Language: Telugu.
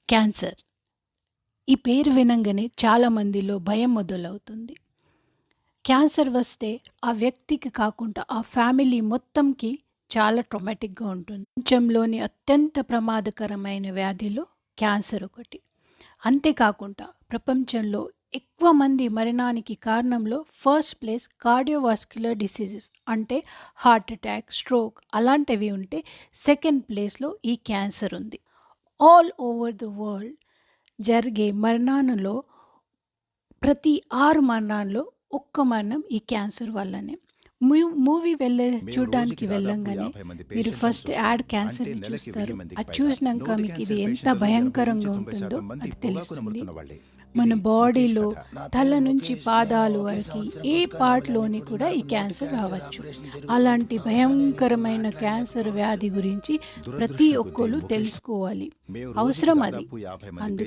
క్యాన్సర్. ఈ పేరు వినంగానే చాలా మందిలో భయం మొదలవుతుంది. క్యాన్సర్ వస్తే ఆ వ్యక్తికి కాకుండా ఆ ఫ్యామిలీ మొత్తంకి చాలా ట్రామాటిక్‌గా ఉంటుంది. ప్రపంచంలోని అత్యంత ప్రమాదకరమైన వ్యాధిలో క్యాన్సర్ ఒకటి. అంతేకాకుండా ప్రపంచంలో ఎక్కువ మంది మరణానికి కారణంలో ఫస్ట్ ప్లేస్ కార్డియోవాస్క్యులర్ డిసీజెస్ అంటే హార్ట్ అటాక్, స్ట్రోక్ అలాంటివి ఉంటే సెకండ్ ప్లేస్‌లో ఈ క్యాన్సర్ ఉంది. ఆల్ ఓవర్ ద వరల్డ్ జరిగే మరణాలలో ప్రతి 6 మరణాల్లో ఒక్క మరణం ఈ క్యాన్సర్ వల్లనే. మూవీ మేము చూడ్డానికి రోజుకి దాదాపు వెళ్ళంగానే 50 మంది మీరు పేషెంట్‌లని ఫస్ట్ చూస్తాం. యాడ్ అంటే క్యాన్సర్‌ని నెలకి చూస్తారు. 1000 మందికి అది పైగా. చూసినాక నోటి మీకు ఇది క్యాన్సర్ ఎంత పేషెంట్లలో భయంకరంగా ఉంటుందో 80-90% మంది అది పొగాకు తెలుస్తుంది. నములుతున్న వాళ్ళే. మన ఇది ముఖేష్ బాడీలో కథ. నా తల పేరు నుంచి ముఖేష్. నేను పాదాలు ఒకే వరకి సంవత్సరం ఏ పుట్టుకనే పార్ట్‌లోని అవ్వలేను. కూడా ఈ నాకు నోటి క్యాన్సర్ క్యాన్సర్ రావచ్చు. ఆపరేషన్ జరుగుతుంది. అలాంటి బహుశా నేను ఇంకా భయంకరమైన క్యాన్సర్ మాట్లాడలేకపోవచ్చు. వ్యాధి గురించి ప్రతి దురదృష్టం కొద్దీ ఒక్కళ్ళు ముఖేష్ తెలుసుకోవాలి. మేము రోజుకి అవసరం అది. దాదాపు 50 మంది అందుకే